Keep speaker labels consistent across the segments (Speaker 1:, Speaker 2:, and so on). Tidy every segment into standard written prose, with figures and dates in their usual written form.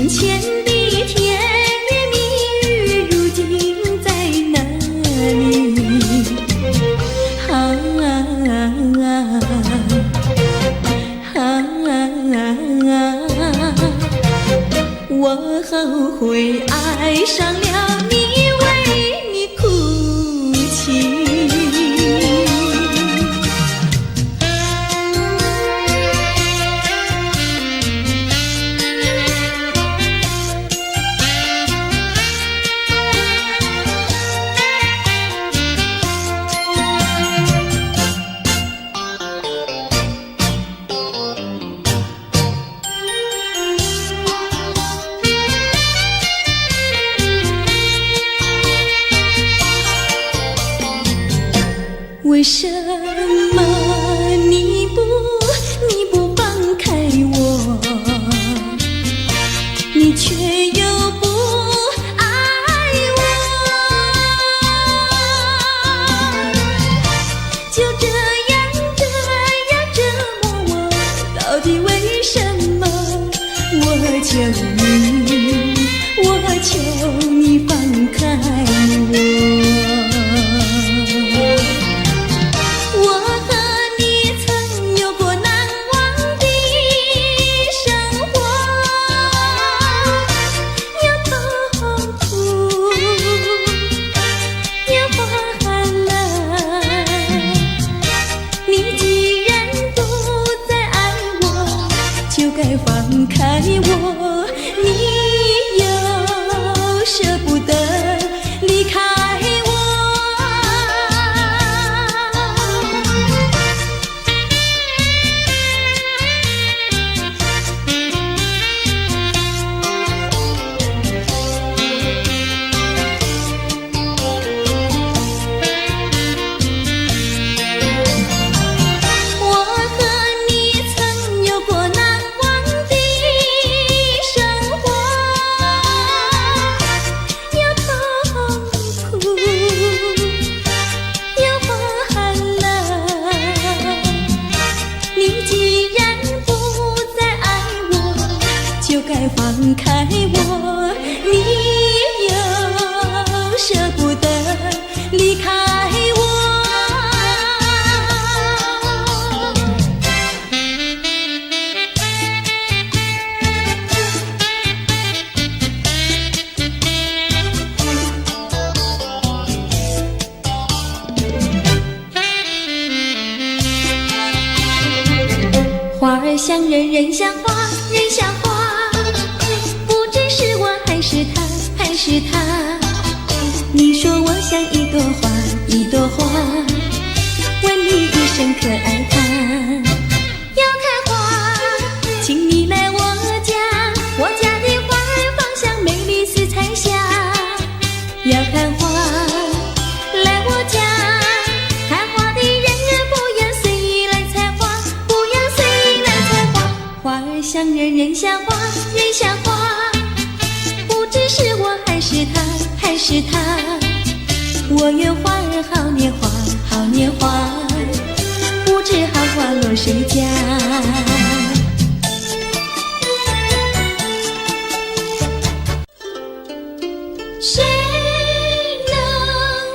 Speaker 1: 眼前的甜言蜜语如今在哪里？我后悔爱上了你，为你哭泣。为什么你不放开我，你却又不爱我？就这样折磨我，到底为什么？我求你放开我。放开我，你又舍不得离开我。我和你曾有过难忘的生活，有痛苦，有欢乐。你既然不再爱我，就该放开我，你又舍不得离开我。花儿像人，人像花，人像花，不知是我还是他，还是他。你说我像一朵花，一朵花，问你一声可爱它。要开花，请你来我家，我家的花儿芳香美丽似彩霞。要看花，来我家。花儿像人，人像花，人像花，不知是我还是他，还是他。我愿花儿好年华，好年华，不知好花落谁家。谁能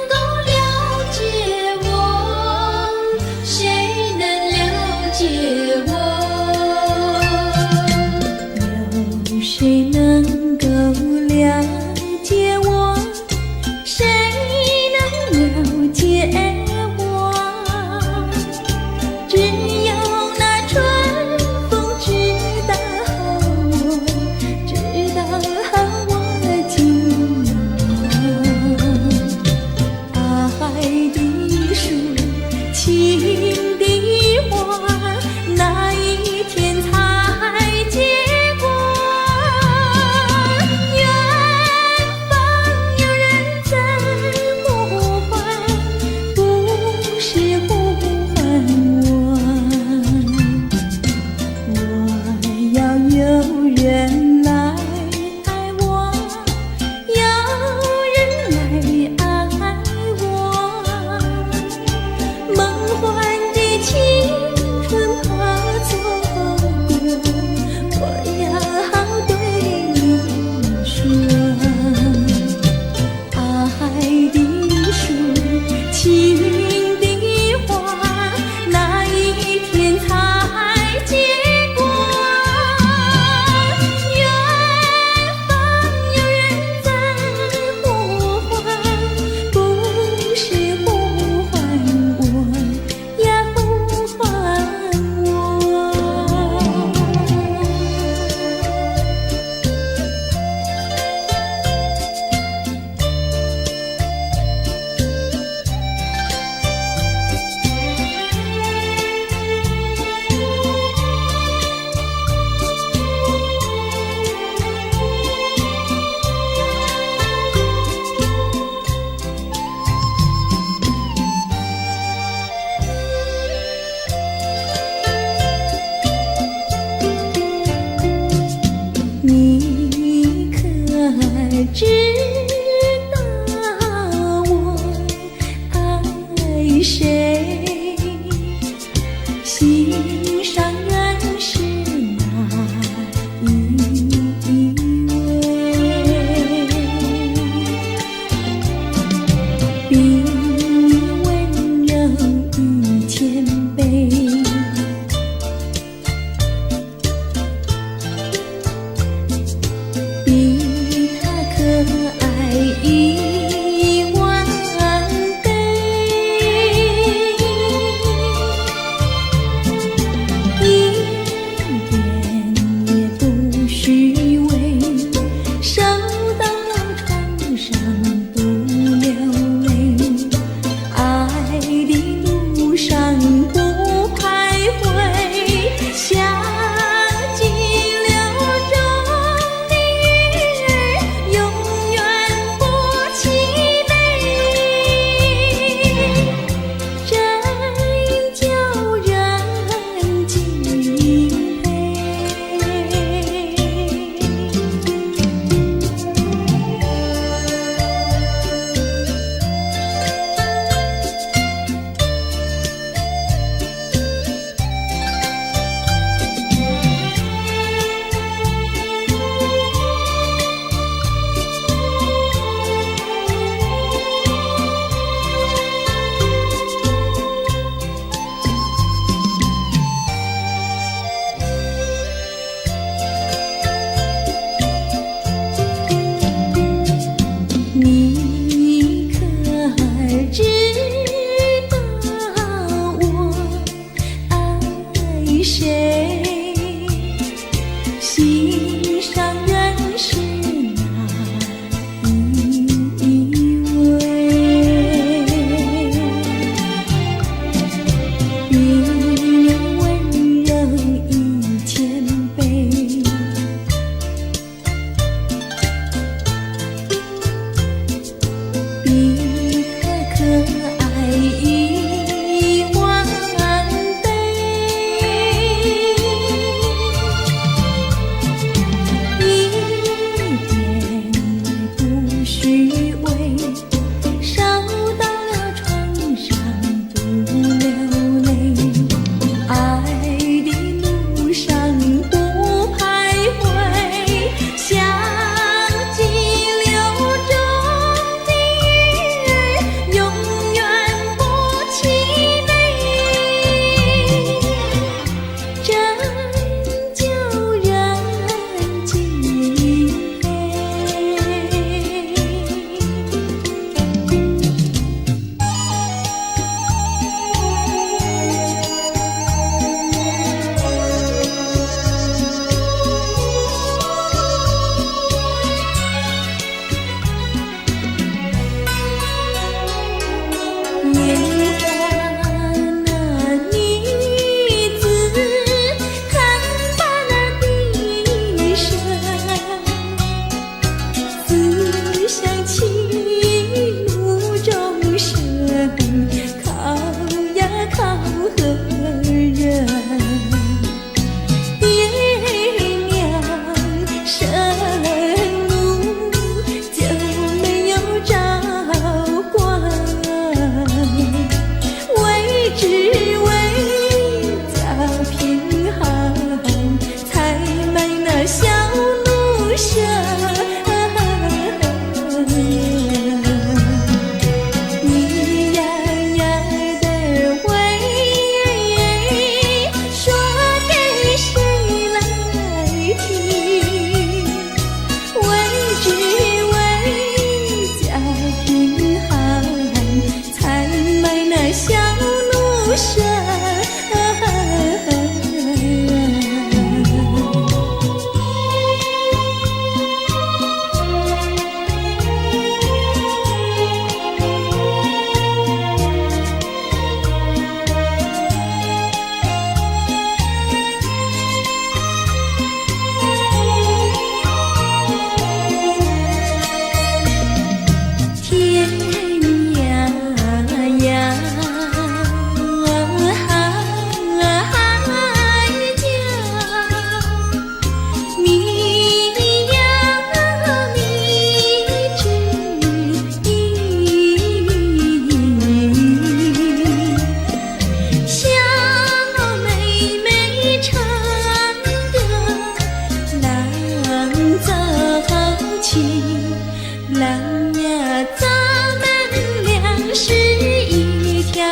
Speaker 1: 够了解我？谁能了解我？谁能够了解我？谁能了解我？只有那郎呀，咱们俩是一条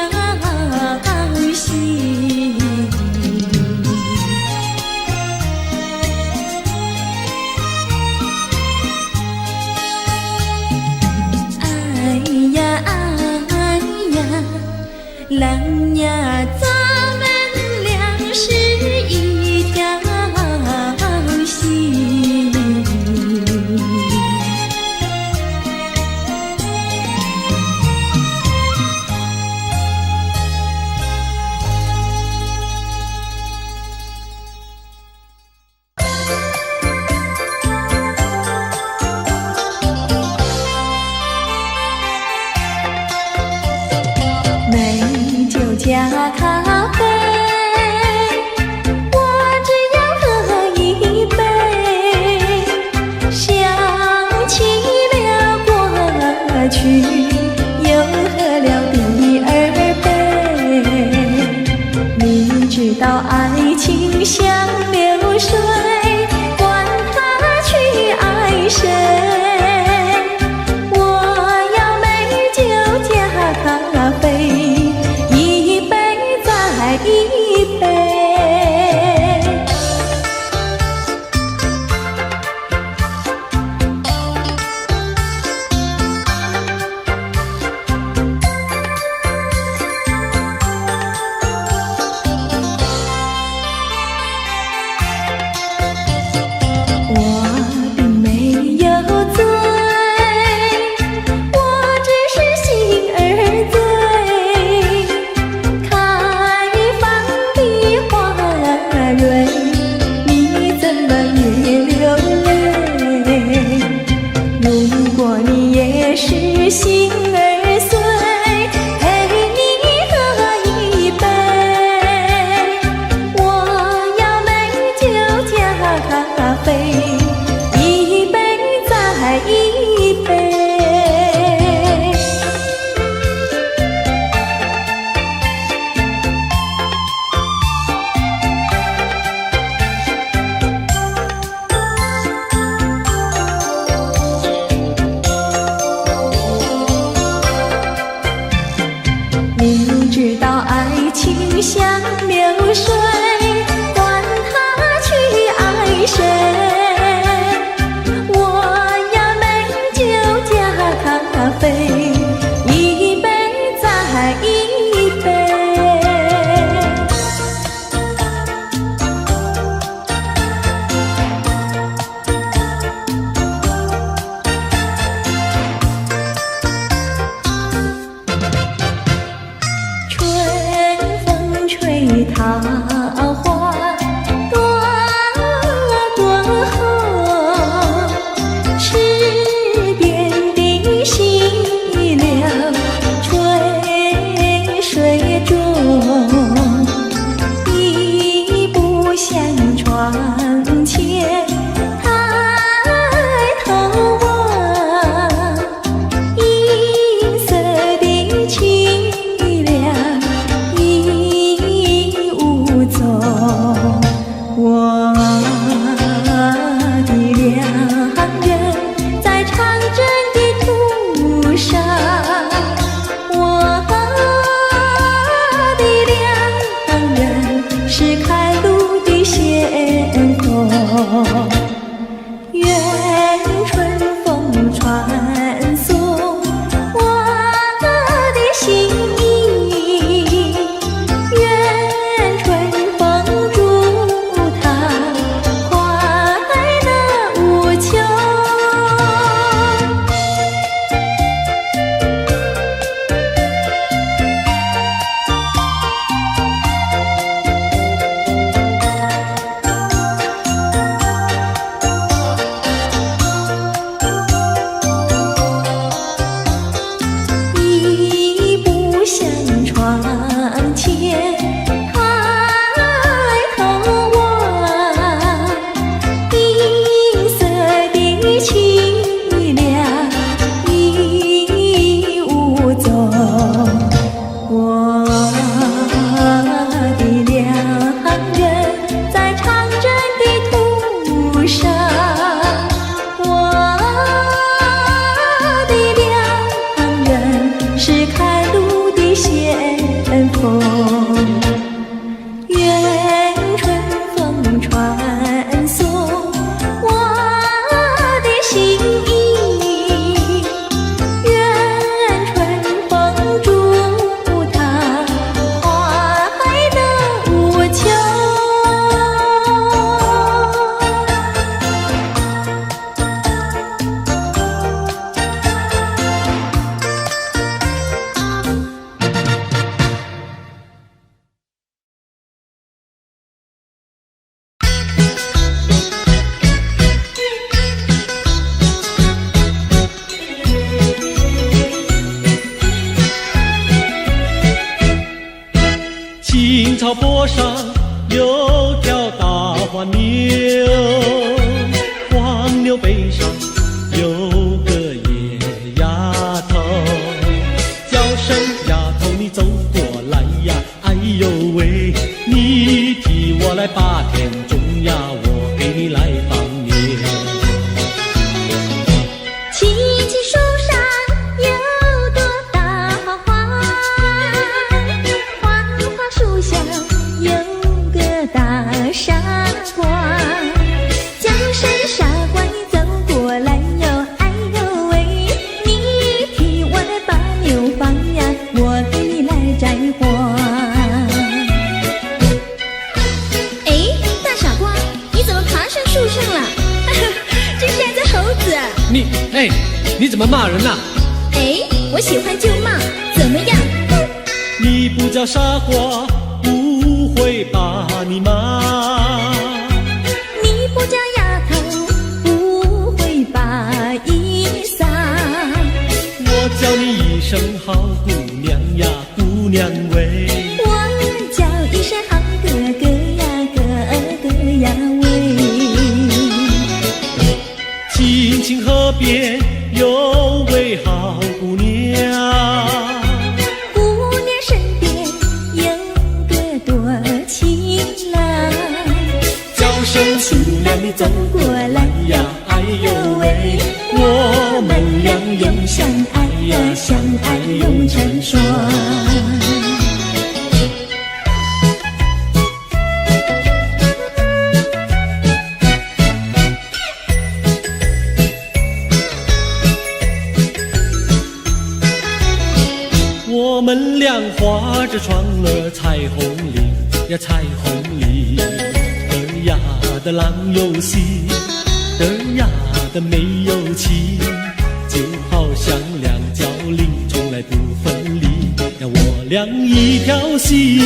Speaker 1: 心。哎呀哎呀，郎呀，咱们俩是一条心。美酒加咖啡，我只要喝一杯。想起了过去，又喝了第二杯。明知道爱情像流水，管他去爱谁。我要美酒加咖啡。一杯，我并没有醉，我只是心儿醉。你怎么也流泪？如果你也是心儿碎，陪你喝一杯。我要美酒加咖啡，一杯再一杯。明知道爱情像流水，管他去爱谁。我要美酒加咖啡，一杯再一杯。吹桃花朵朵红，池边的细柳垂水中，一步向窗前抬头望，银色的凄凉我的良人在长征的途上，我的良人是开路的先锋。愿春风传送我的心意，愿春风祝他快乐无穷。
Speaker 2: 坡上有条大黄牛，黄牛背上有个野丫头，叫声丫头你走过来呀，哎呦喂，你替我来把田种呀，我给你来放牛。
Speaker 1: 青青树上有朵大花花，花花树下有个大傻瓜，叫声傻瓜你走过来哟，哎呦喂，你替我来把牛放呀，我给你来摘花。哎，大傻瓜，你怎么爬上树上了？这是只猴子。
Speaker 2: 你怎么骂人啊？
Speaker 1: 哎，我喜欢就骂，怎么样？
Speaker 2: 你不叫傻瓜，不会把你骂。
Speaker 1: 你不叫丫头，不会把衣撒。
Speaker 2: 我叫你一声好姑娘呀，姑娘喂。
Speaker 1: 我叫一声好哥哥呀，哥哥呀喂。
Speaker 2: 青青河边有位好姑娘，
Speaker 1: 姑娘身边有个多情郎，
Speaker 2: 叫声亲娘你走过来呀，哎呦喂，我们俩永相爱呀，相爱永成双。我们俩划着船儿彩虹岭呀，彩虹岭，儿呀的郎有心，儿呀的没有情，就好像两角菱，从来不分离呀，我俩一条心。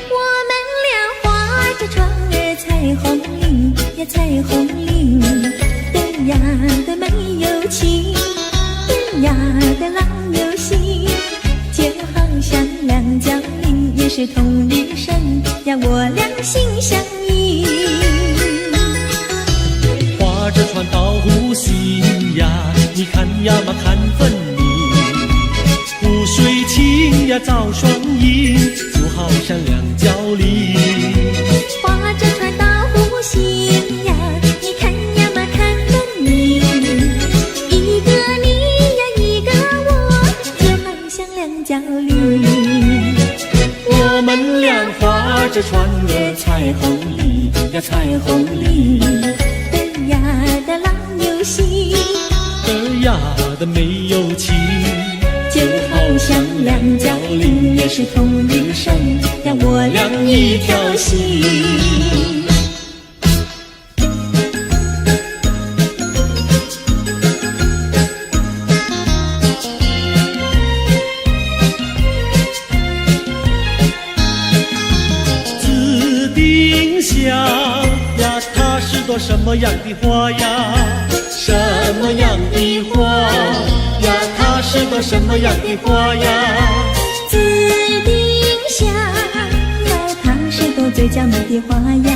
Speaker 1: 我们俩划着船儿彩虹岭呀，彩虹岭，儿呀的没有情，儿呀的郎有心，就好像两角菱，也是同日生呀，我俩心相印。
Speaker 2: 划着船到湖心呀，你看呀嘛看分明，湖水清呀照双影，就好像两角菱。
Speaker 1: 划着船到湖心呀，你看呀嘛看分明，一个你呀一个我，就好像两角菱。
Speaker 2: 我们俩划着船儿彩虹里呀，彩虹里，
Speaker 1: 儿呀的郎有心，
Speaker 2: 儿呀的没有情，
Speaker 1: 就好像两角菱，也是同日生呀，我俩一条心。
Speaker 2: 紫丁香呀，它是朵什么样的花呀？什么样的花呀？它是朵什么样的花呀？
Speaker 1: 紫丁香呀，它是朵最娇美的花呀，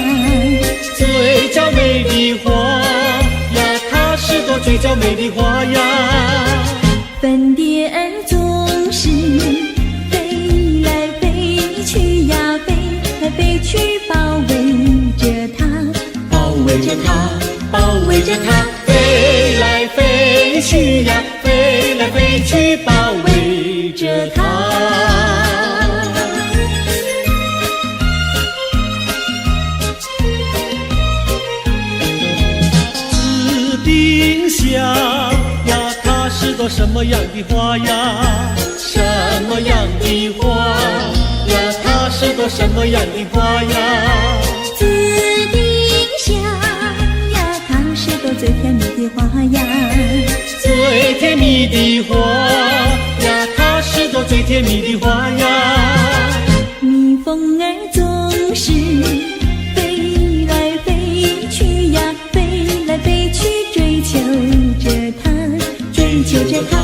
Speaker 2: 最娇美的花呀，它是朵最娇美的花呀。
Speaker 1: 粉蝶儿总是飞来飞去呀，飞来飞去，包围着它，
Speaker 2: 包围着它，包围着它，飞来飞去呀，飞来飞去，包围着它。紫丁香呀，它是朵什么样的花呀？什么样的花呀？它是朵什么样的花呀？
Speaker 1: 紫丁香呀，它是朵最甜蜜的花呀，
Speaker 2: 最甜蜜的花呀，它是朵最甜蜜的花呀。
Speaker 1: 蜜蜂儿总是飞来飞去呀，飞来飞去，追求着它，追求着它，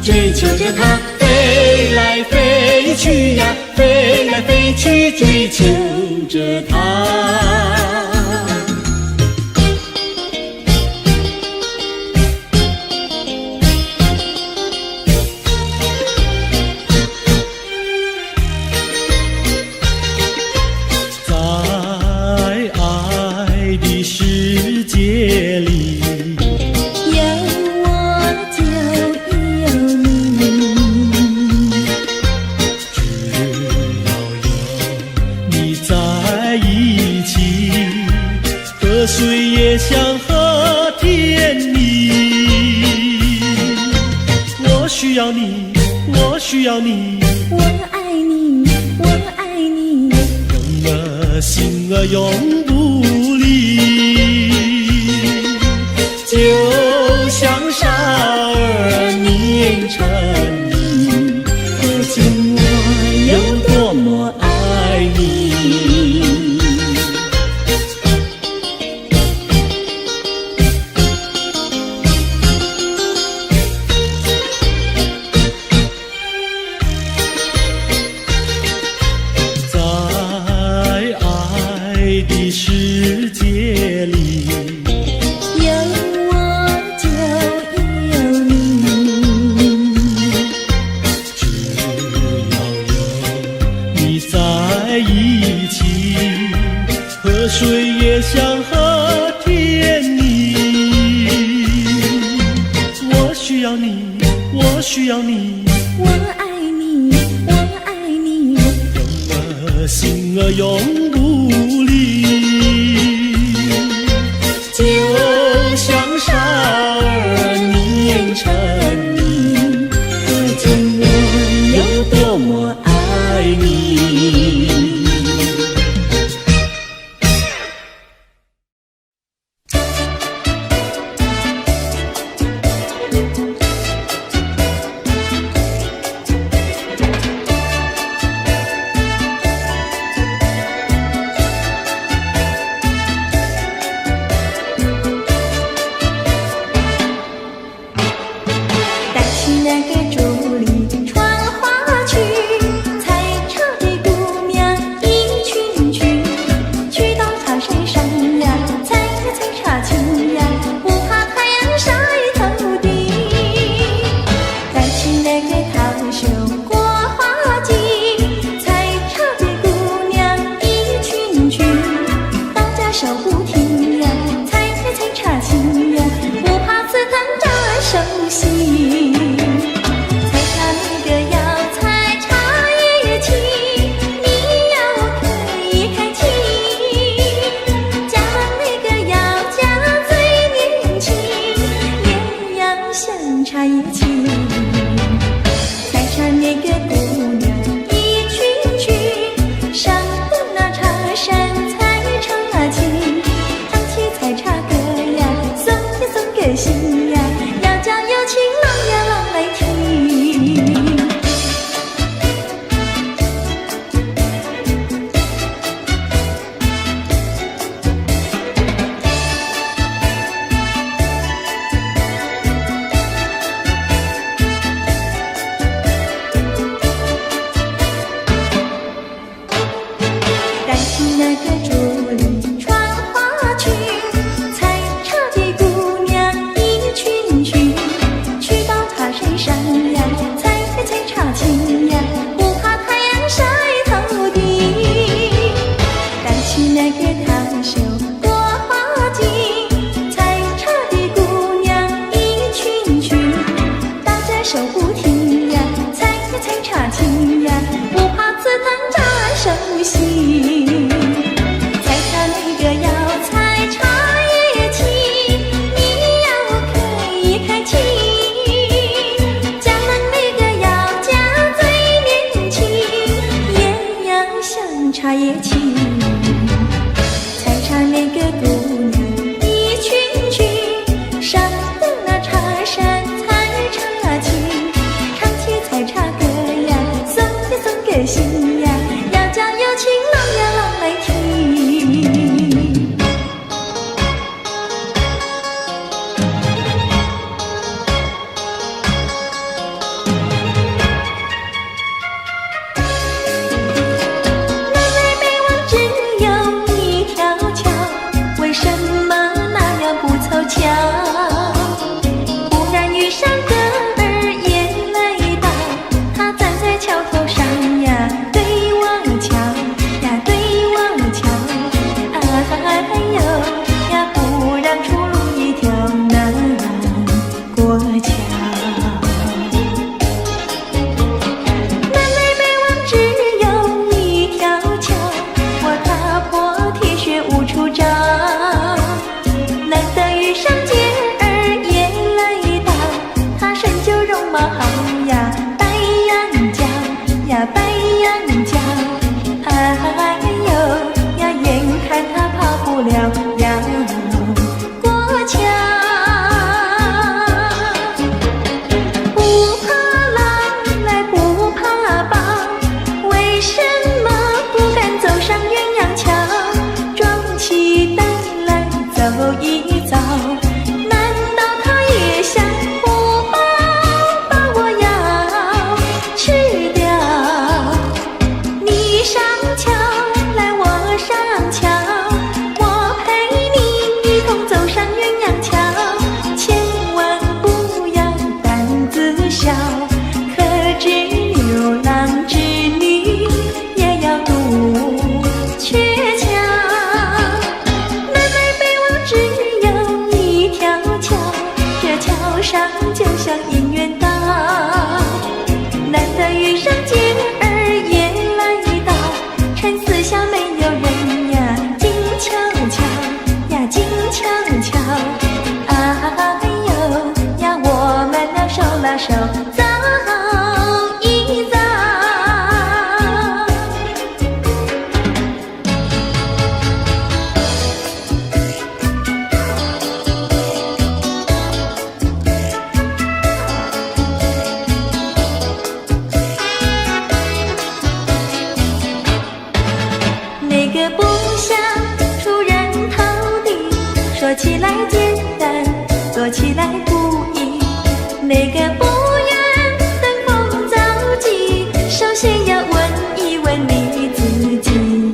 Speaker 2: 追求着它，飞来飞去呀，飞来飞去追求着她。世界里
Speaker 1: 有我就有你，
Speaker 2: 只要有你在一起，河水也像和甜蜜。我需要你，我需要你，
Speaker 1: 我爱你，我爱你，
Speaker 2: 永儿心儿永不离。就像傻儿年成泥，可见我有多么爱你。在爱的世界里，
Speaker 1: 有我就有你，
Speaker 2: 只要有你在一起，河水也像和甜蜜。我需要你，我需要你，
Speaker 1: 我爱你，我爱你，
Speaker 2: 永儿心儿永不离。就像傻儿年成泥，可见我有多么爱你。
Speaker 1: 那个竹里穿花去，采茶的姑娘一群群，去到茶山上呀，采呀采茶青呀，不怕太阳晒头顶。再去那个桃秀过花季，采茶的姑娘一群群，到家手不停呀，采呀采茶青呀，不怕刺疼扎手心。茶叶青，采茶那个姑娘一群群，上了那茶山采茶青，唱起采茶歌呀，送呀送个信呀，要叫有情郎呀郎来听。那个竹里穿花裙，采茶的姑娘一一遭。难道他也想不饱，把我要吃掉？你上桥来，我上桥，我陪你一同走上鸳鸯桥。千万不要胆子小，可知牛郎织女也要渡鹊桥。南来北往只有一条桥，这桥上就像姻缘岛。难得遇上姐儿也来到，趁四下没有人呀，静悄悄呀，静悄悄。哎呦呀，我们俩手拉手走一遭。那个不想出人头地，说起来简单，做起来不易。那个不愿登峰造极，首先要问一问你自己。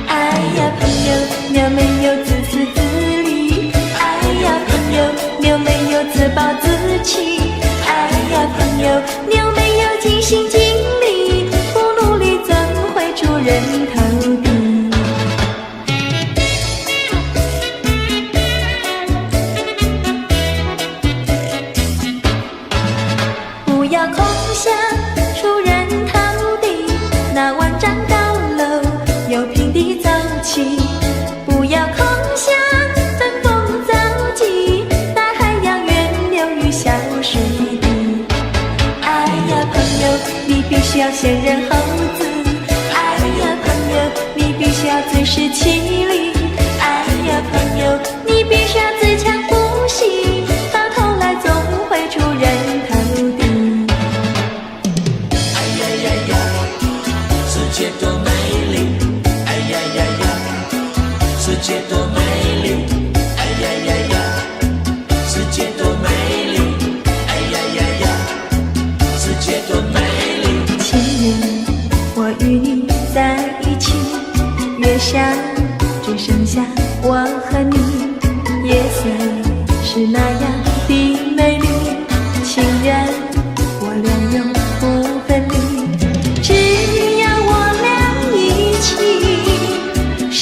Speaker 1: 哎呀朋友，你有没有自私自利？哎呀朋友，你有没有自暴自弃？哎呀朋友，你有没有尽心尽力？不努力怎会出人头地？不要空想出人头地，那万丈高楼由平地走起。不要空想登峰造极，大海洋源流于小水滴。哎呀朋友，你必须要先人后子。哎呀朋友，你必须要自食其力。哎呀朋友，你必须要自强不息，到头来总会出人头地。
Speaker 3: 世界多美丽，哎呀呀呀！世界多美丽，哎呀呀呀！世界多美丽，哎呀呀呀！世界多美丽。
Speaker 1: 情人，我与你在一起，月下只剩下我和你，夜色是那样的美丽。情人，我俩永不分离，只要我俩一起，世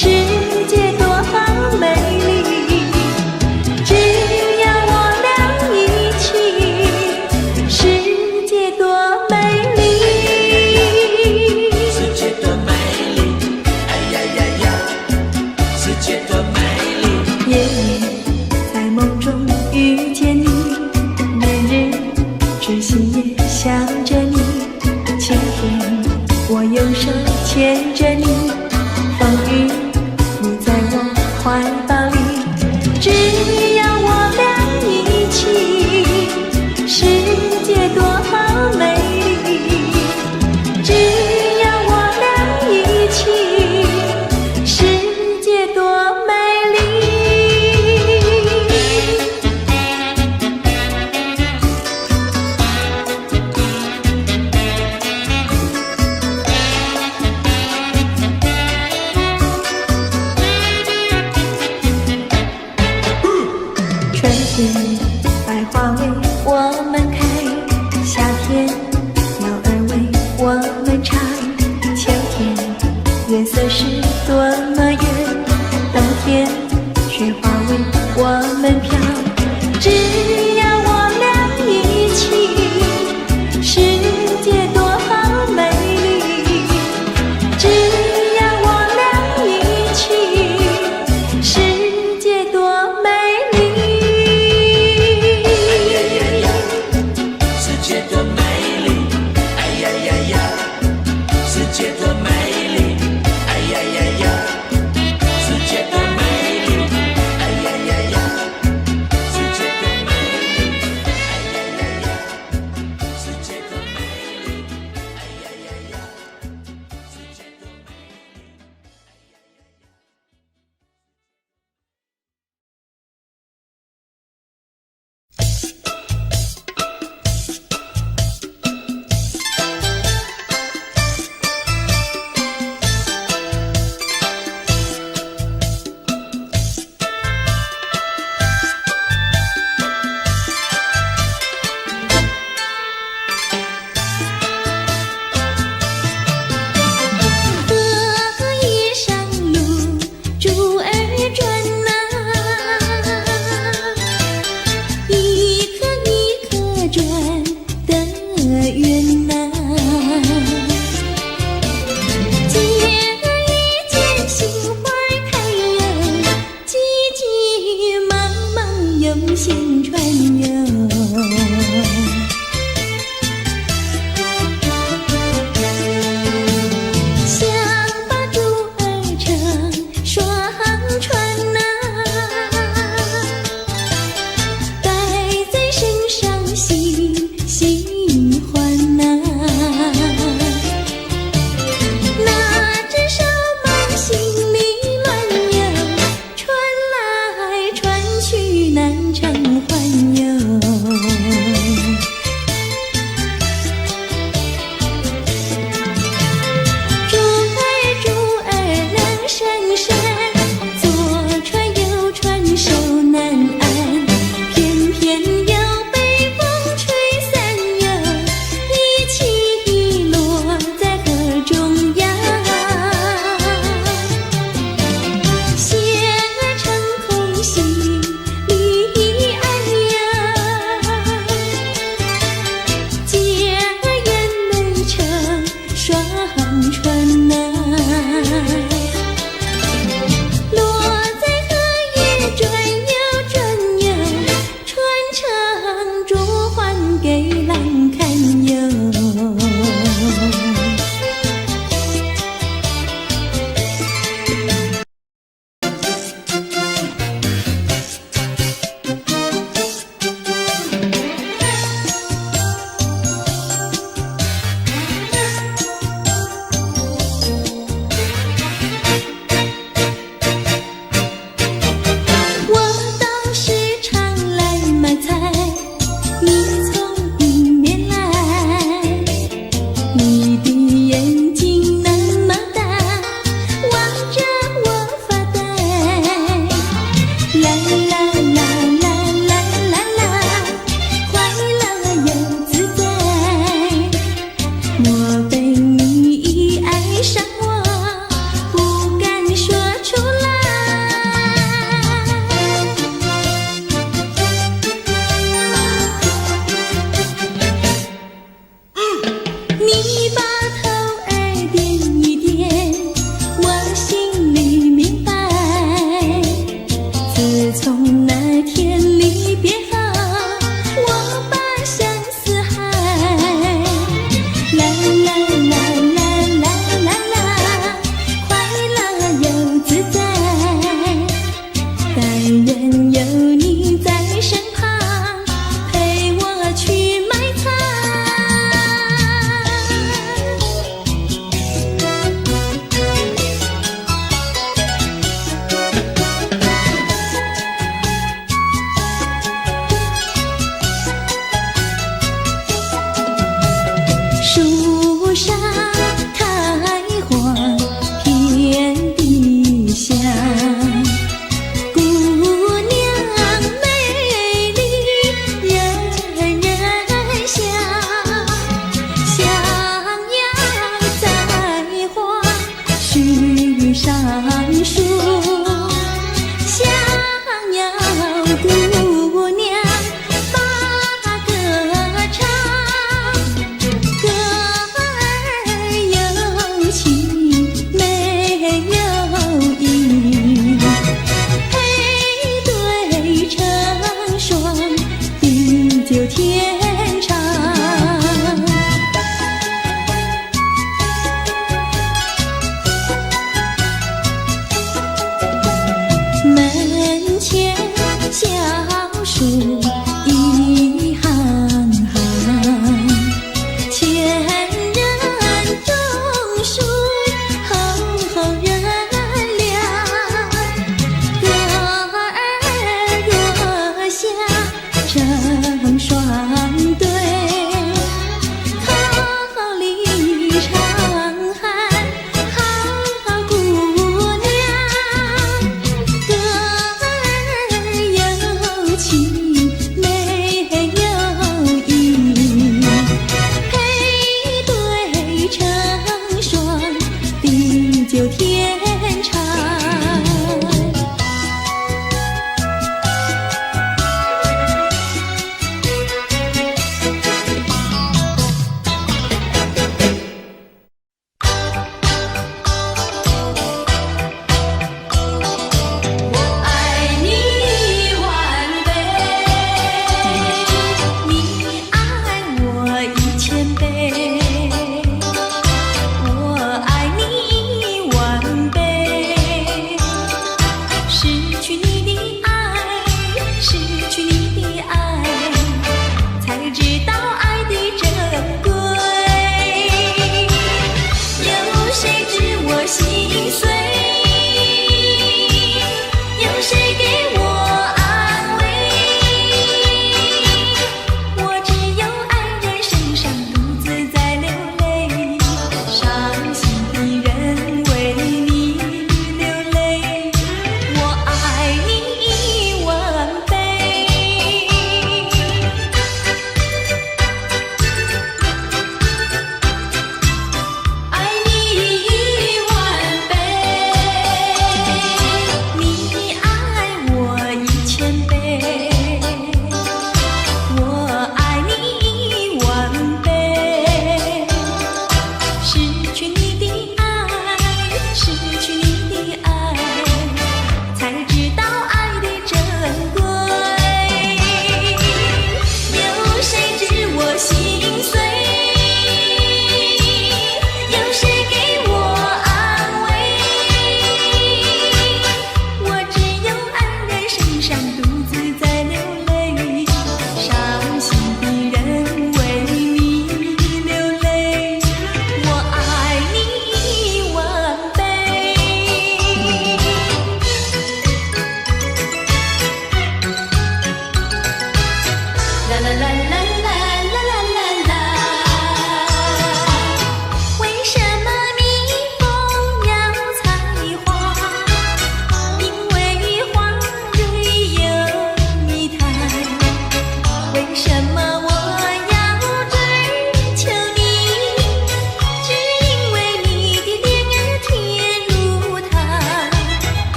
Speaker 1: 界多美丽。只要我俩一起，世界多美丽。
Speaker 3: 世界多美丽，哎呀呀呀！世界多美丽。
Speaker 1: 夜夜在梦中遇见你，年日只心也想着你。晴天我用手牵着你，风雨你在我怀抱里。只要我俩一起，世界多美丽。只要我俩一起，世界多美丽。春天百花为我们开，夏天鸟儿为我们唱。秋天月色是多么圆，冬天雪花为我们飘。只要我俩一起，世界多美丽。只要我俩一起，世界多美丽。
Speaker 3: 哎呀呀呀！世界多美丽，哎呀呀呀！世界多美丽，哎呀呀呀！世界多美丽，哎呀呀呀！
Speaker 1: 用心传游。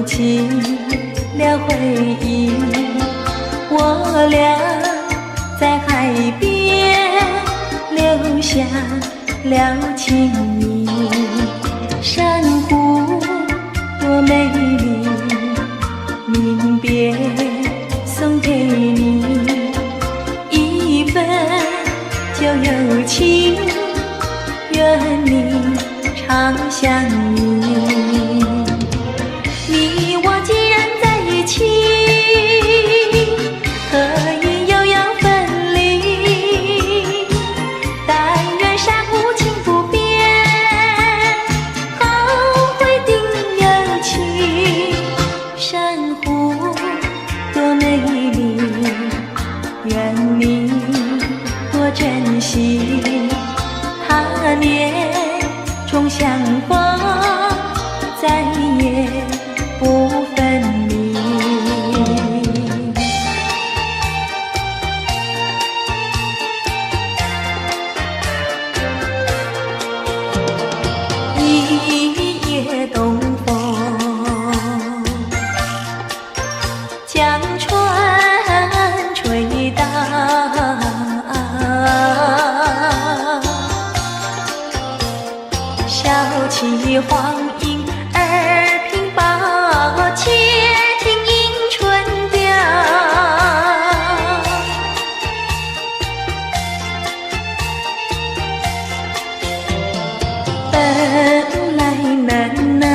Speaker 1: 起了回忆，我俩在海边留下了情意。珊瑚多美丽，临别送给你一份旧友情，愿你常相依。你我既然在一起，何以又要分离？但愿山无情不变，后会定有期。珊瑚多美丽，愿你多珍惜。他年重相逢，再也不分离。一夜东风，将船吹荡，笑起黄莺儿屏抱，且听迎春调。本来难耐，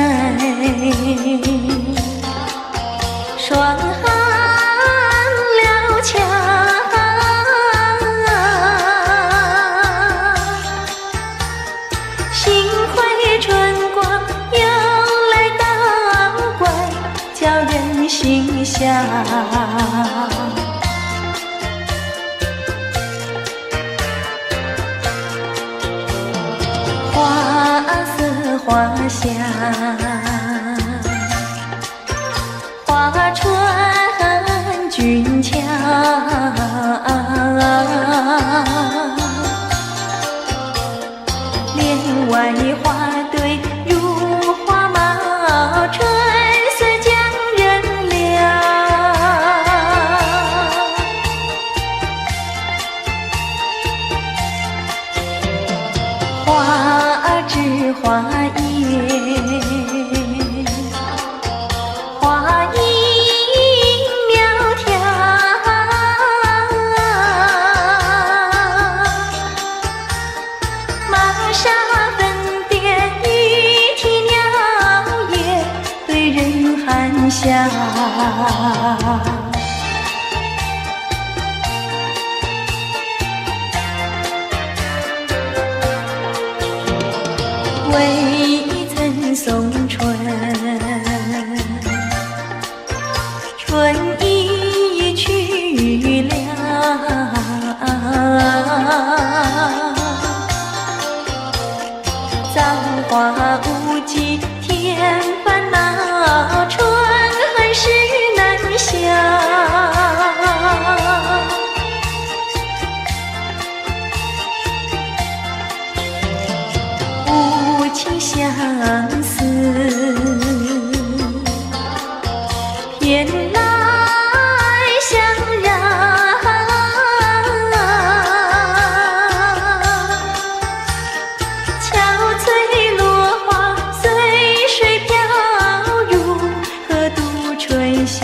Speaker 1: 双行了桥，心怀春光又来倒怪，叫人心笑。花色花香，花船俊俏，帘外花堆如花帽，春色将人撩。花枝花叶，花影苗条，玛莎粉点玉啼鸟也对人含笑。未曾送春，春已去了。造化无极添烦恼，春恨事难消。无情相思，偏来相扰。憔悴落花随水飘入何度春宵。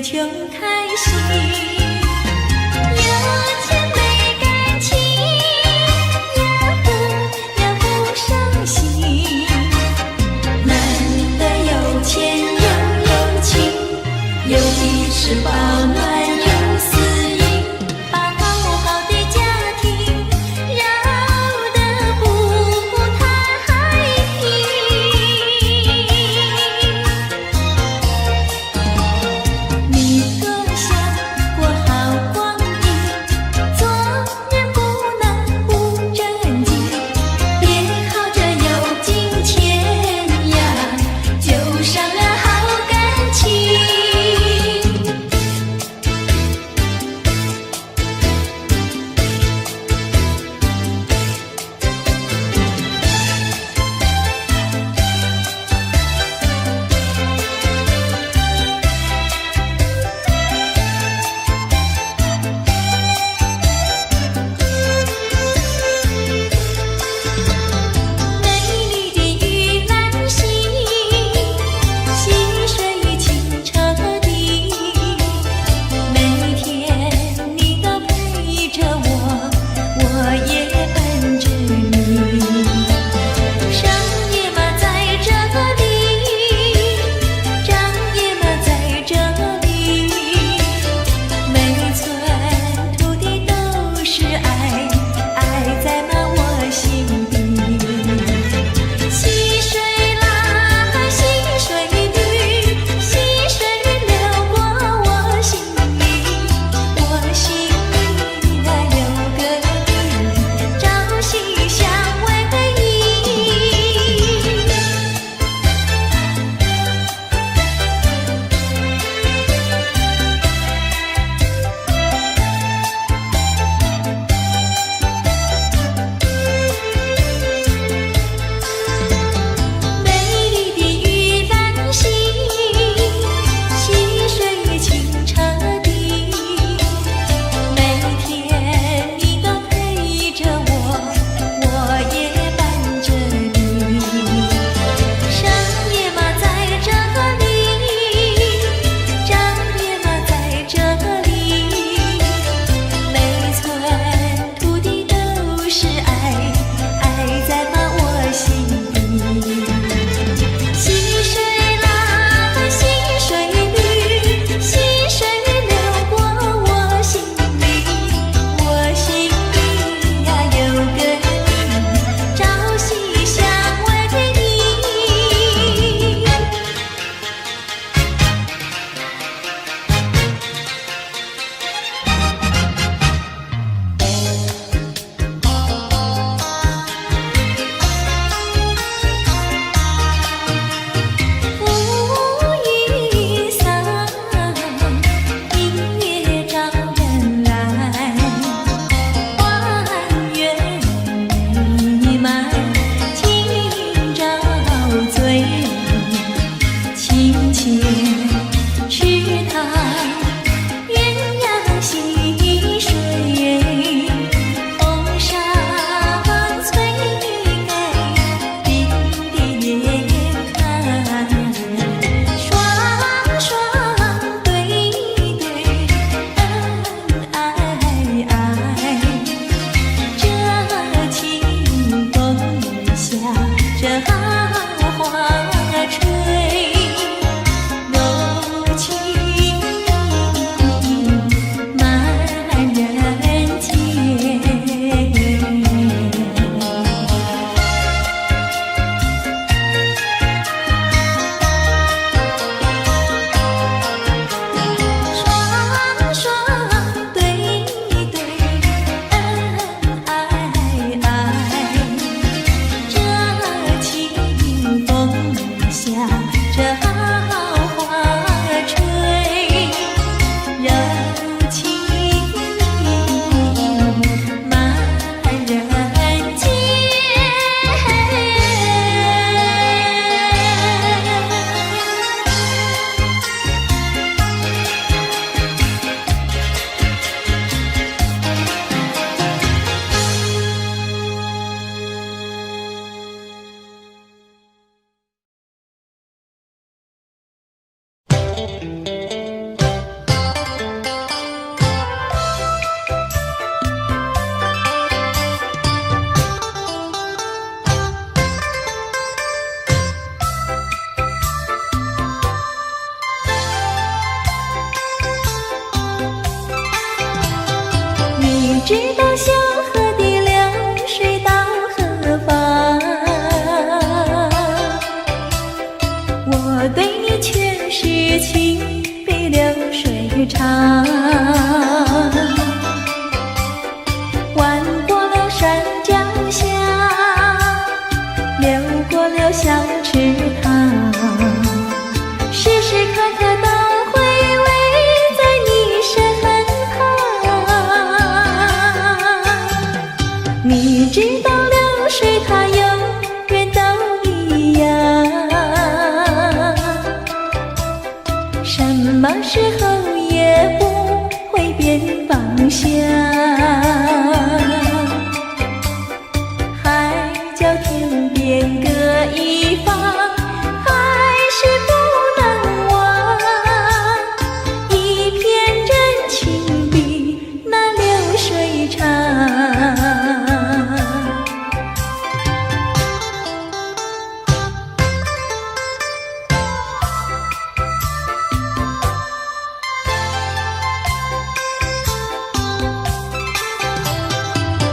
Speaker 1: 穷开心。有钱没感情，也不伤心。难得有钱又有情，有的是保暖有私隐，把好好的家庭绕得不太平。你若想过好光阴，做人不能不正经，别靠着有金钱呀，就伤了好感情。知道小河的流水到何方，我对你却是情比流水长。弯过了山脚下，流过了小池塘，时时刻刻都回味在你身旁。你知道流水它永远都一样，什么时候也不会变方向。海角天边各一方，还是不能忘。一片真情比那流水长。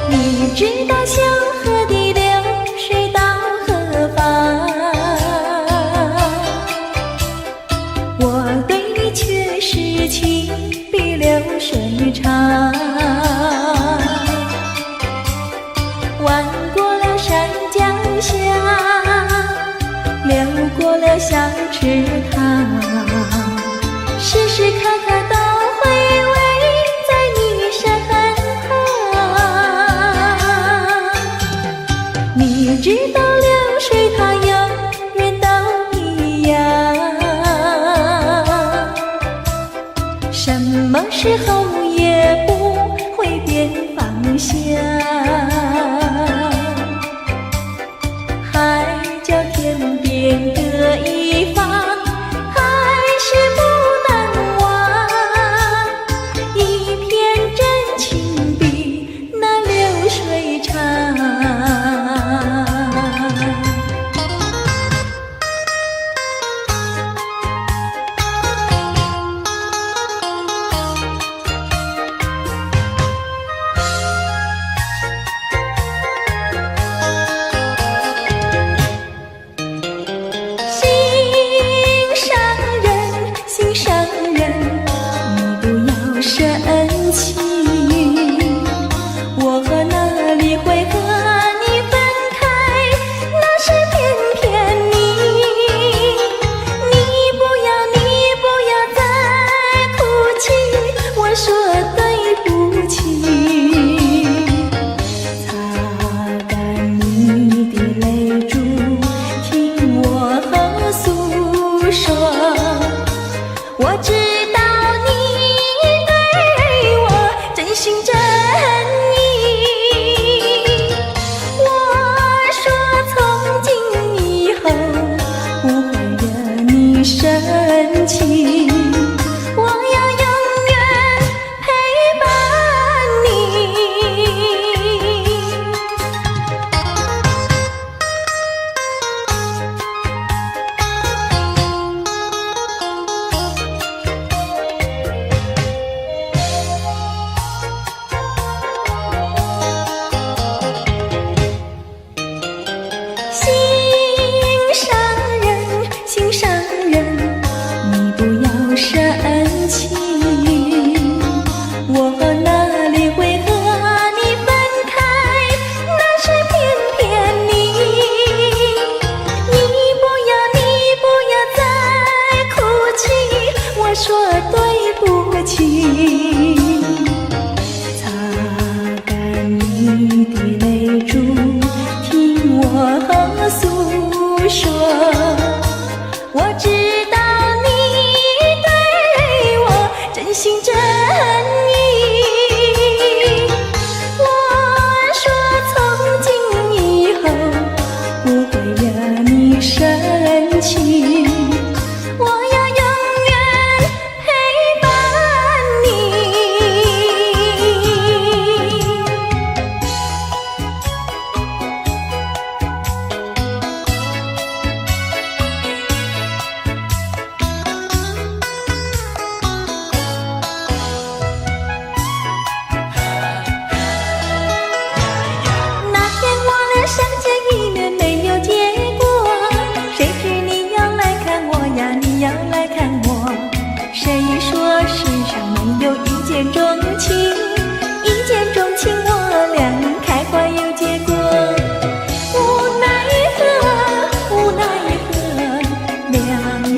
Speaker 1: 你知道小河的流水到何方，我对你却是情比流水长。弯过了山脚下，流过了小池塘，时时刻刻都回味在你身旁。你知道流水它永远都一样，什么时候也不会变方向。海角天边各一方，还是不能忘。一片真情比那流水长。心上人，你不要生气，我哪里会和你分开，那是偏偏你。你不要再哭泣，我说对不起。擦干你的泪珠，听我诉说。我知道你对我真心真意，我说从今以后不会惹你生气，我要永远陪伴你。心上人，你不要生气，我哪里会和你分开，那是偏偏你。你不要再哭泣，我说对不起。擦干你的泪珠，听我诉说。我知道你对我真心真意，我说从今以后不会惹你生气，我要永远陪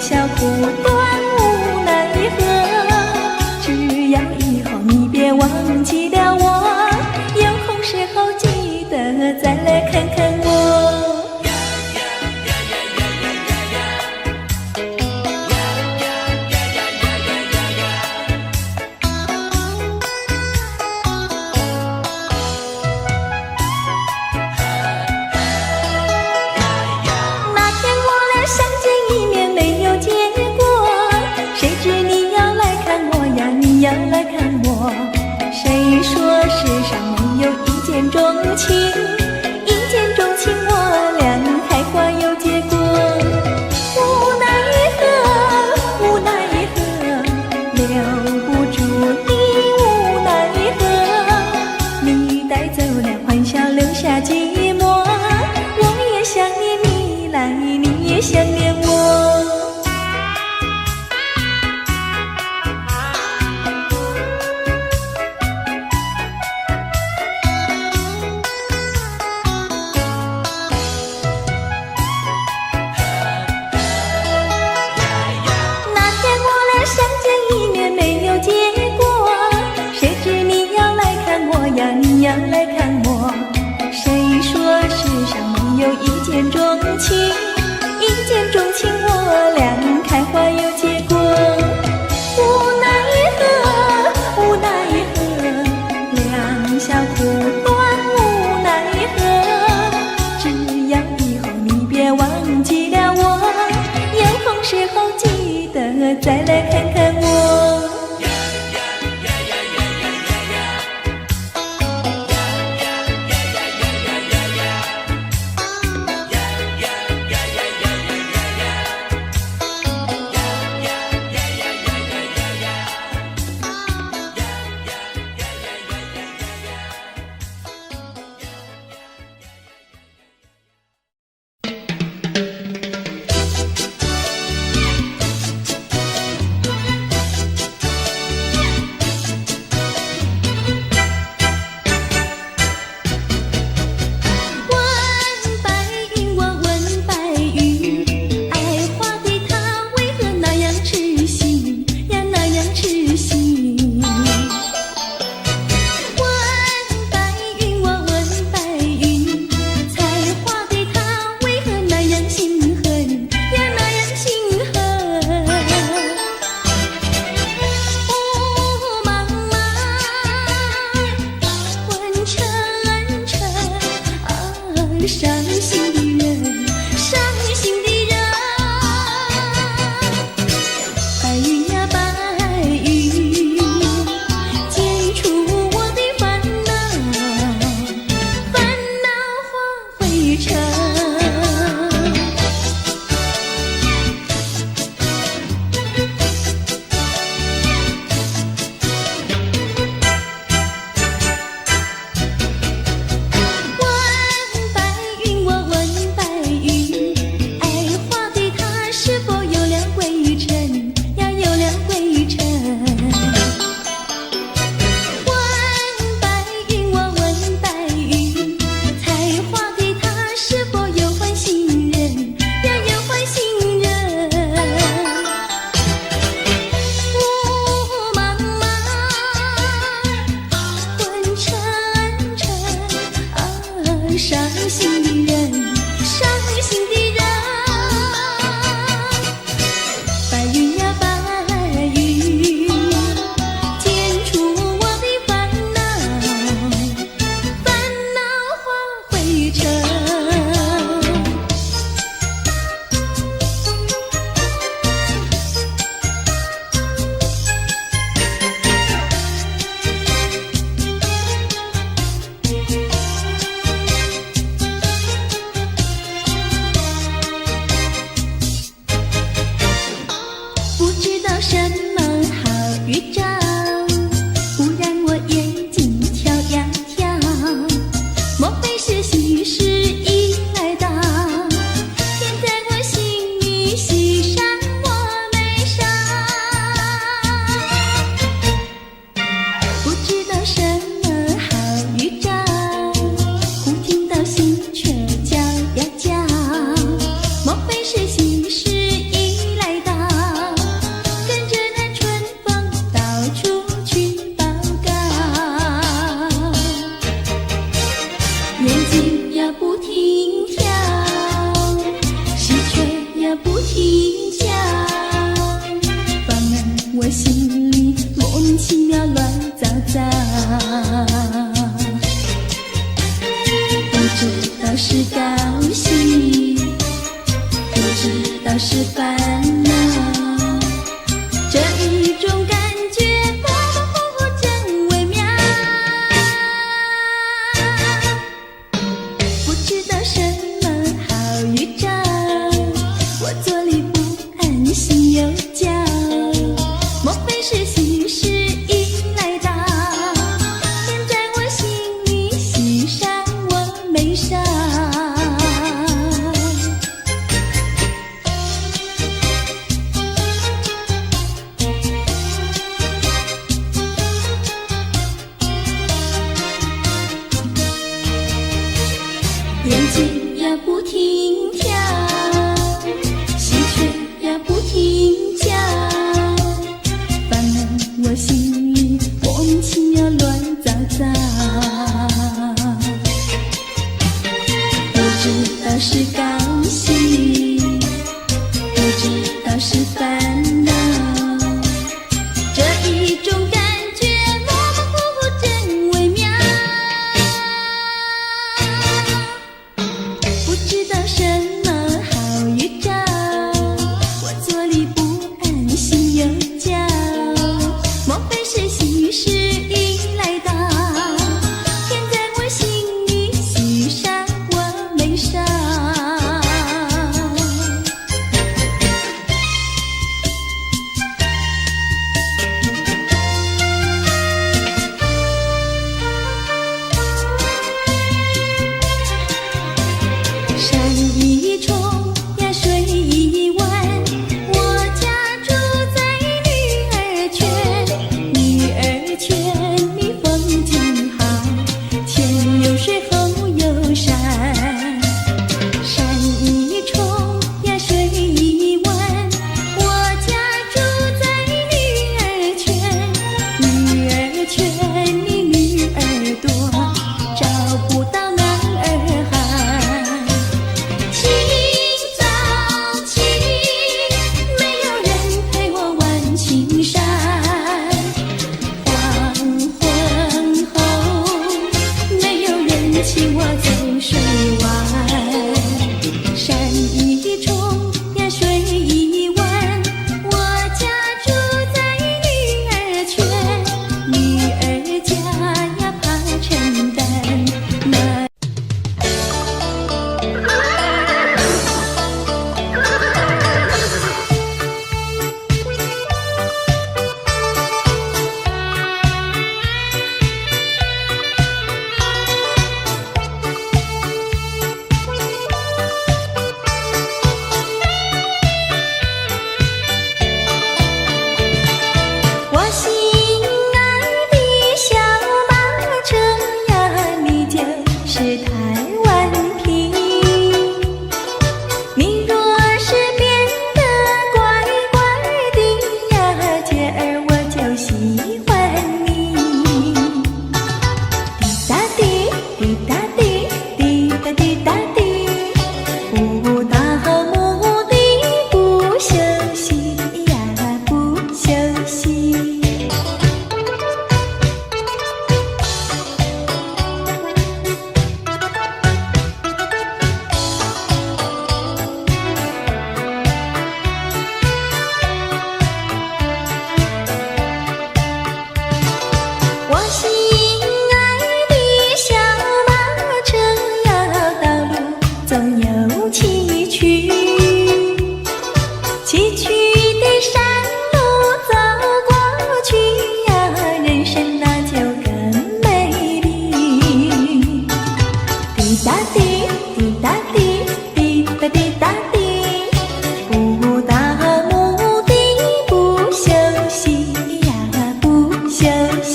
Speaker 1: 笑苦短无奈何。只要以后你别忘记了我，有空时候记得再来看看我。要来看我，谁说世上没有一见钟情？一见钟情，我俩开花有结果。无奈何，无奈何，留不住你，无奈何。你带走了欢笑，留下寂寞。我也想念你来，你也想念我。你要来看我，谁说世上没有一见钟情？一见钟情，我俩开花有结果。无奈何，无奈何，两小苦短无奈何。只要以后你别忘记了我，有空时候记得再来看看我。莫非是心事已来到？烦恼。这一种感觉模模糊糊真微妙，不知道什么好预兆，我坐立不安，心又焦，莫非是喜事已来到？天在我心里，喜上我眉梢。眼睛呀不停跳，喜鹊呀不停叫，烦恼我心里莫名其妙乱糟糟。不知道是高兴，不知道是烦恼，这一种感觉模模糊糊真微妙。不知道什么好预兆，我坐立不安，心又焦，莫非是喜事已来到？天在我心里，喜上我眉梢。山一重呀水一弯，我家住在女儿圈。女儿圈里风景好，前有水后有山。山一重呀水一弯，我家住在女儿圈。女儿圈里女儿多，找不到男儿汉。清早起，没有人陪我玩青山；黄昏后，没有人请我走水湾。山一重呀水一弯，我家住在女儿圈。女儿家呀怕承担那我心爱的小马车呀，你就是台湾瓶。你若是变得乖乖的呀，姐儿我就喜欢你。滴答滴，滴答滴，滴答滴答滴，不到目的不休息呀，不休息。我心爱的小马车呀，道路总有崎岖，崎岖的山路走过去呀，人生那就更美丽。滴答滴，滴答滴，滴答滴答滴，不到目的不休息呀，不休息。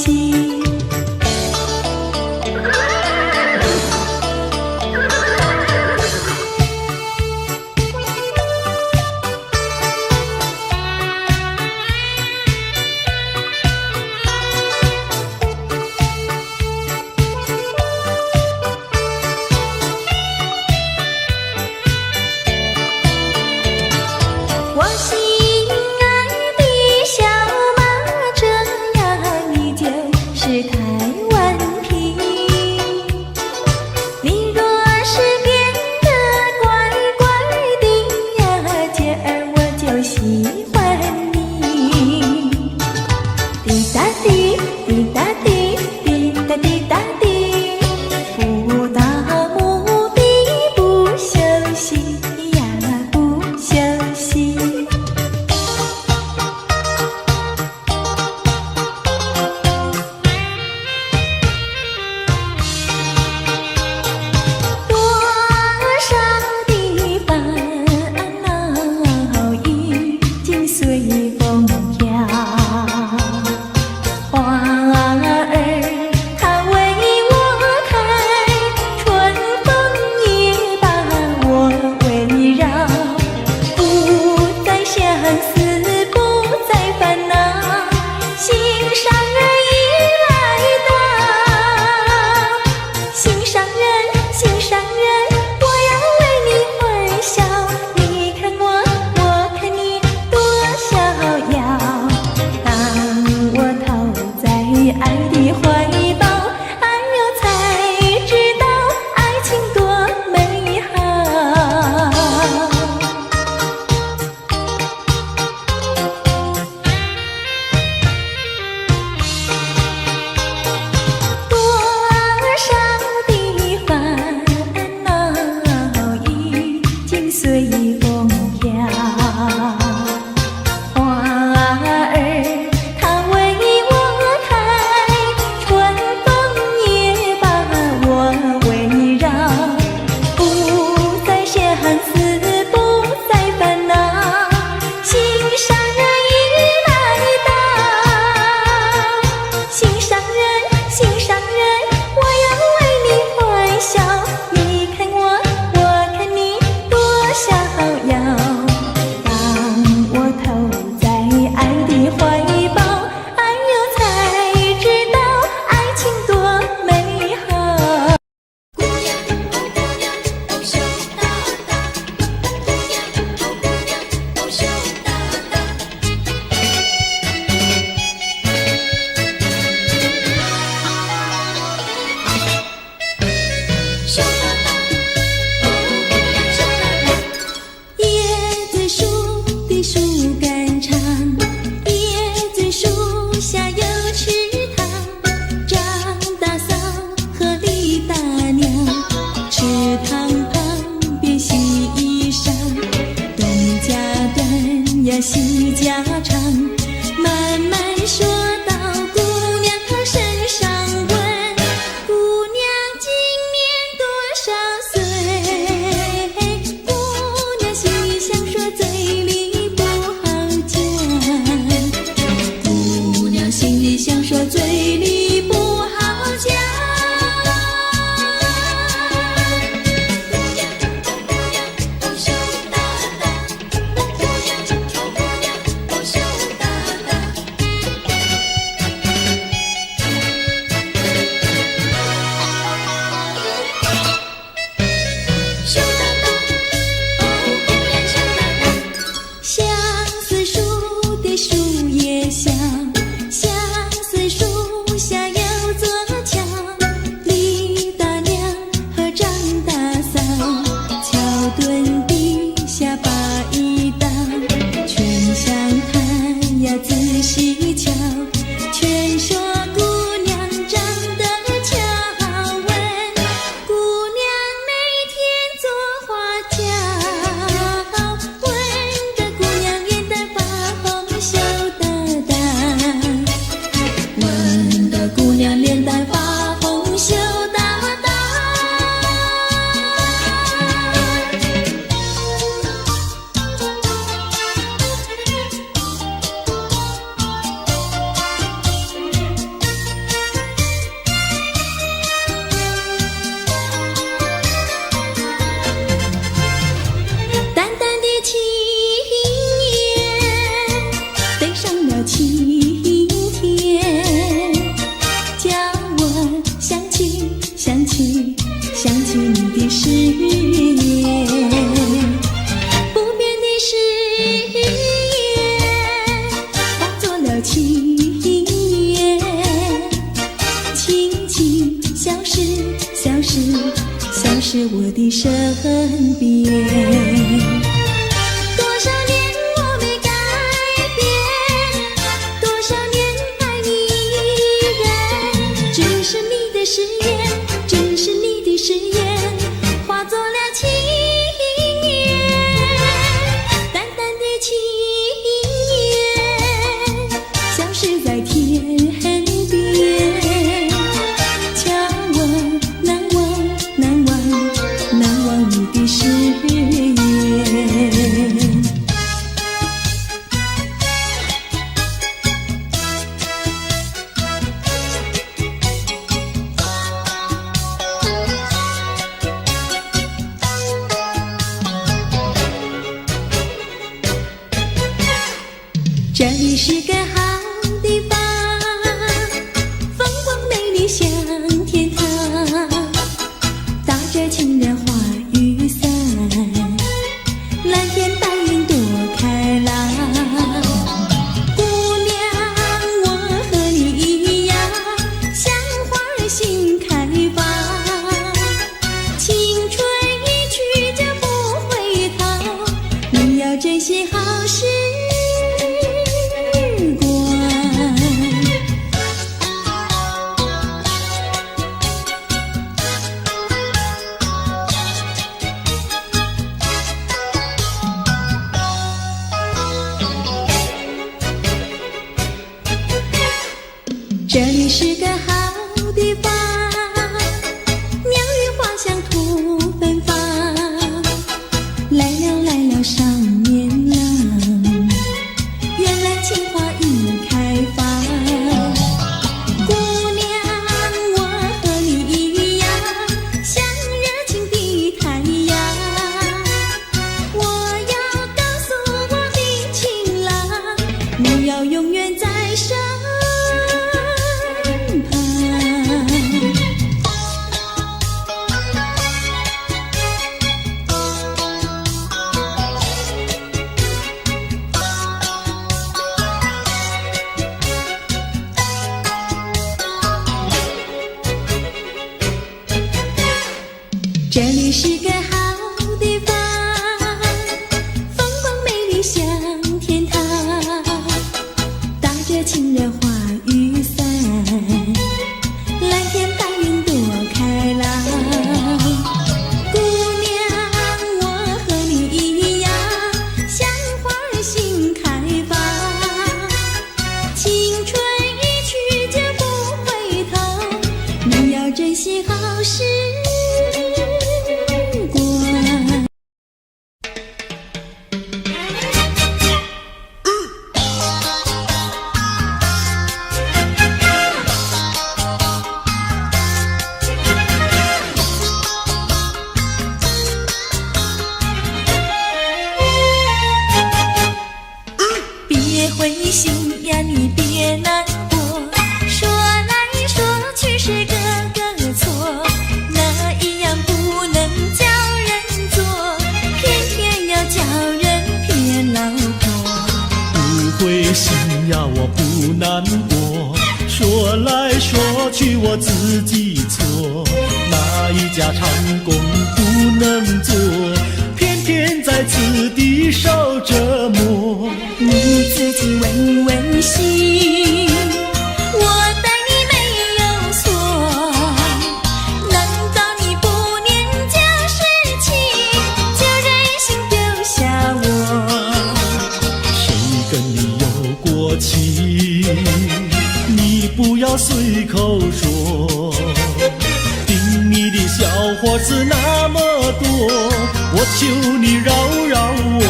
Speaker 1: 都喜欢你。滴答滴，滴答滴，滴答滴答滴，不到目的不休息呀，不休息。多少的烦恼已经随风飘，花儿它为我开，春风也把我围绕，不再相思，不再烦恼，心上人已来到，心上人，心上人，我要为你欢笑，你看我，我看你多逍遥。当我投在爱的怀抱，哎呦才知道爱情多美好。多少的烦恼已经随风飘，花儿它为我开，春风也把我围绕，不再相思，不再烦恼，心上人已来到，心上人，心上人，我要为你欢笑，你看我，我看你多逍遥。当我投在爱的怀抱，哎呦才知道爱情多美好。姑娘，哦姑娘，哦羞答答，姑娘，哦姑娘，哦羞答答。羞答答，哦姑娘羞答答。椰子树的树干长，椰子树下有池塘，张大嫂和李大娘，池塘旁边洗衣裳，东家短呀西家长，慢慢说到姑娘她身上问，姑娘今年多少岁？姑娘心里想说，嘴里不好讲。姑娘心里想说，嘴里不好讲。姑娘，哦姑娘，哦羞答答，姑娘，哦姑娘，哦羞答答。羞答答，哦姑娘羞答答。相思树的树叶香，相思树下有座桥，李大娘和张大嫂，桥墩底下把一道，全相看呀仔细瞧，全说姑娘长得俏，问姑娘每天做花轿，问得姑娘脸蛋发红羞答答，问得姑娘脸蛋发红羞答答。淡淡的青叶飞上了青天，叫我想起想起想起你的誓言，不变的誓言化作了情缘，轻轻消失消失消失我的身边。多少年我没这里是个好地方，风光美丽像天堂，打着情人花雨伞，蓝天白云多开朗。姑娘，我和你一样，像花儿心开放，青春一去就不回头，你要珍惜好时这里是个好地方，鸟语花香吐芬芳，来了来了少年郎，原来情花已开放。姑娘，我和你一样，像热情的太阳，我要告诉我的情郎，你要永远在身这里是个好地方，风光美丽像天堂，打着情人花雨伞，蓝天白云多开朗。姑娘，我和你一样，像花儿心开放，青春一去就不回头，你要珍惜好时灰心呀，你别难过，说来说去是个个错，那一样不能叫人做，偏偏要叫人骗老婆。
Speaker 2: 不灰心呀，我不难过，说来说去我自己错，哪一家长工不能做，偏偏在此地受折磨。
Speaker 1: 你自己问问心，我待你没有错，难道你不念旧事情，就任性丢下我？
Speaker 2: 谁跟你有过情，你不要随口说，听你的小伙子那么多，我求你饶饶我。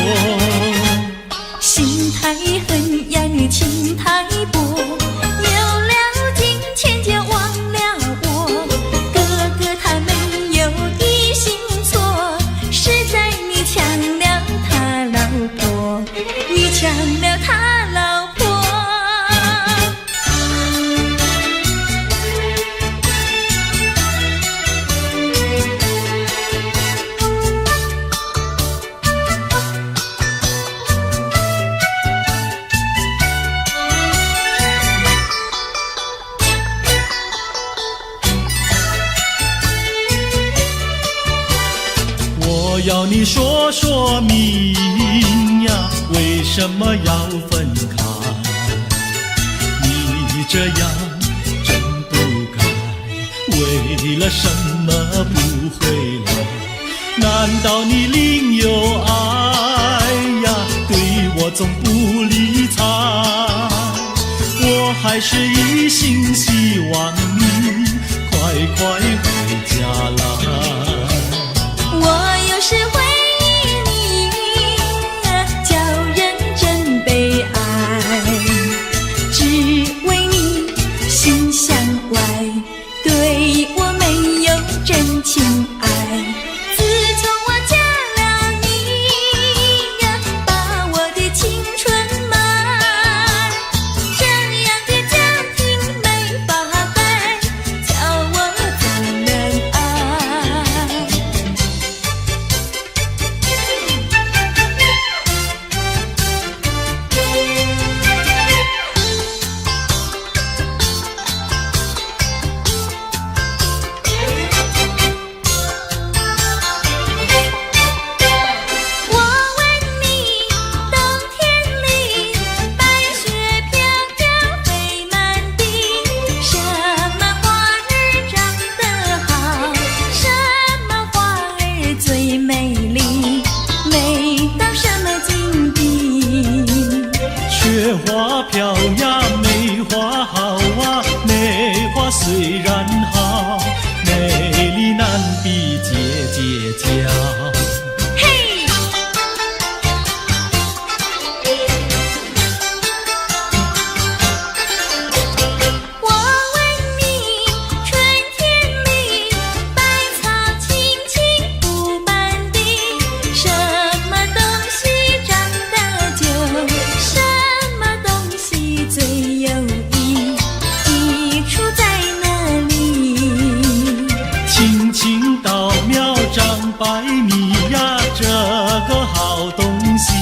Speaker 1: 心太狠呀，你情太薄，有了金钱就忘了我。哥哥他没有的心错，是在你抢了他老婆，你抢了他老婆。
Speaker 2: 我要你说说明呀，为什么要分开？你这样真不该，为了什么不回来？难道你另有爱呀？对我总不理睬，我还是一心希望你快快回家来。
Speaker 1: 我有时会忆你，叫人真悲哀，只为你心向外，对我没有真情爱。自从我嫁了你，把我的青春埋。
Speaker 2: 雪花飘呀，梅花好啊，梅花虽然好，美丽难比姐姐娇。百米呀，这个好东西，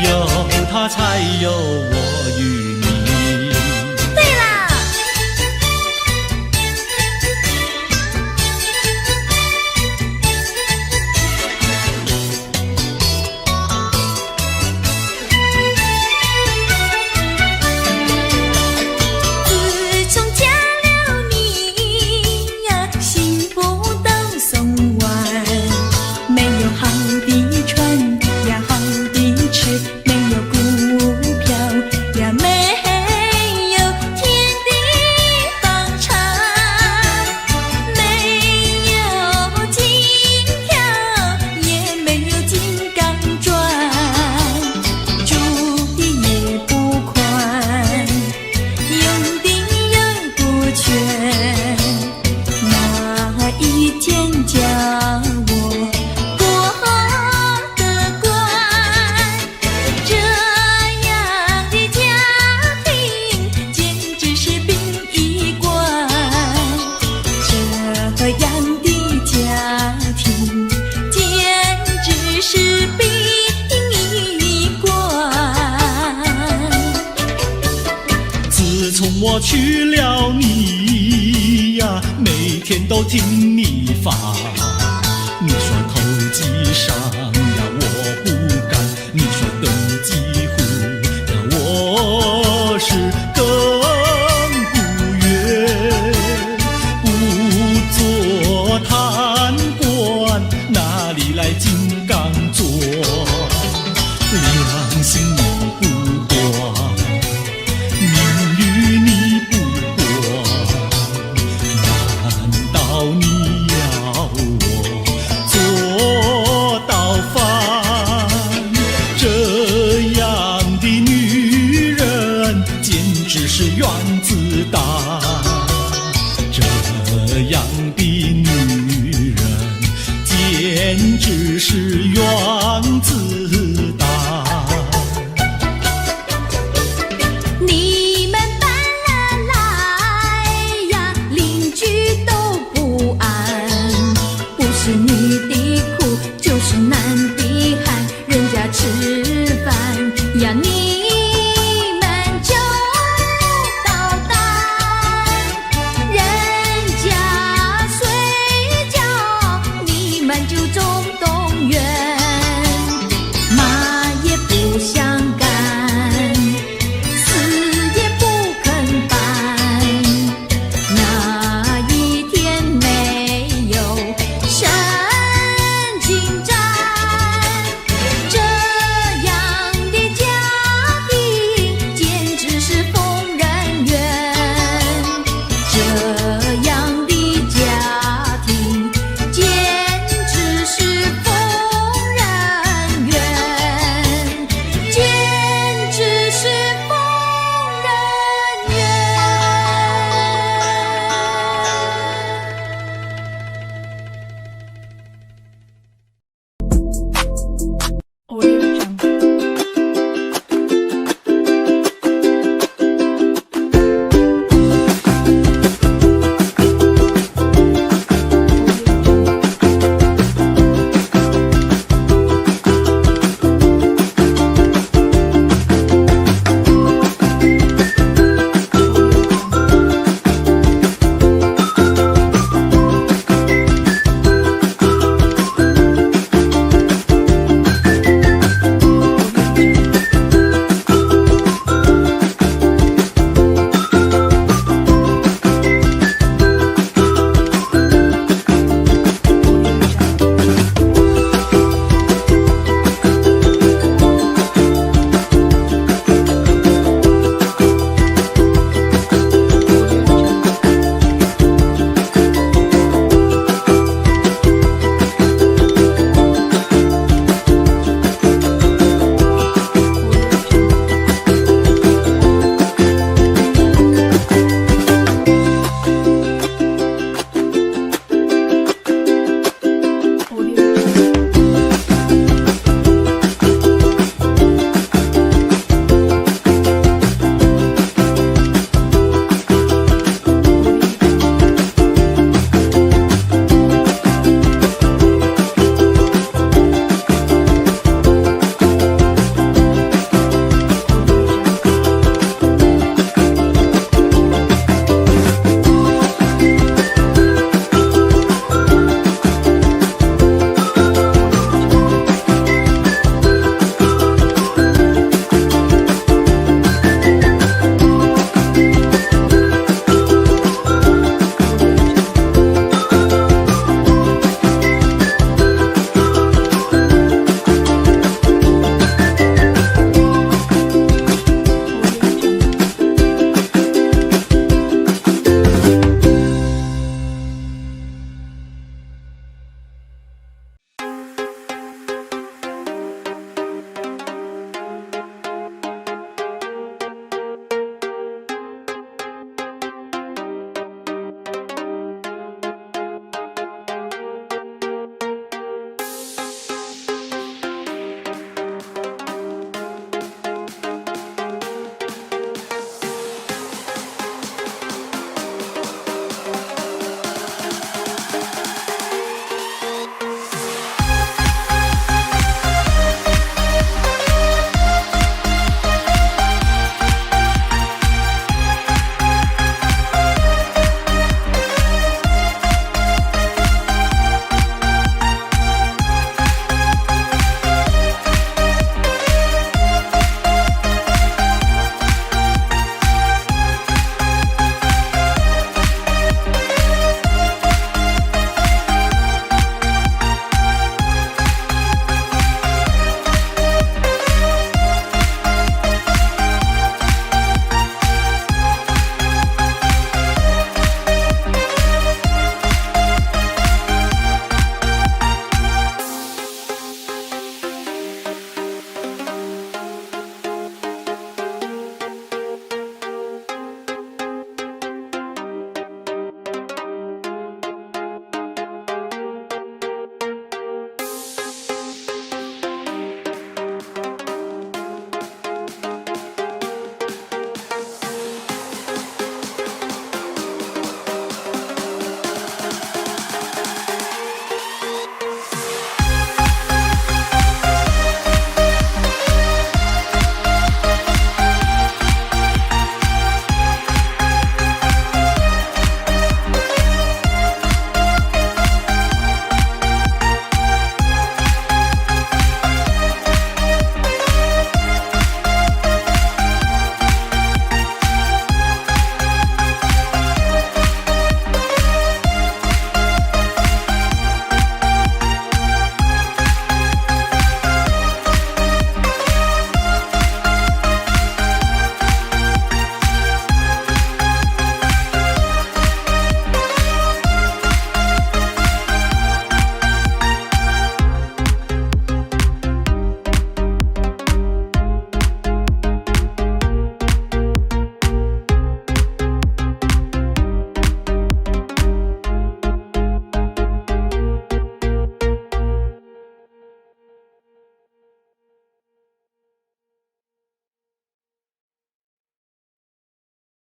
Speaker 2: 有它才有我与你。
Speaker 1: 对啦，自从嫁了你呀，幸福都送完。没有好的穿呀，好的吃，没有股票呀，没有天地方长，没有金条，也没有金刚钻，住的也不宽，用的也不全，哪一天叫我这样的家庭简直是殡仪馆。
Speaker 2: 自从我娶了你呀，每天都听你发。你说投机商呀，我不干；你说登记户呀，我是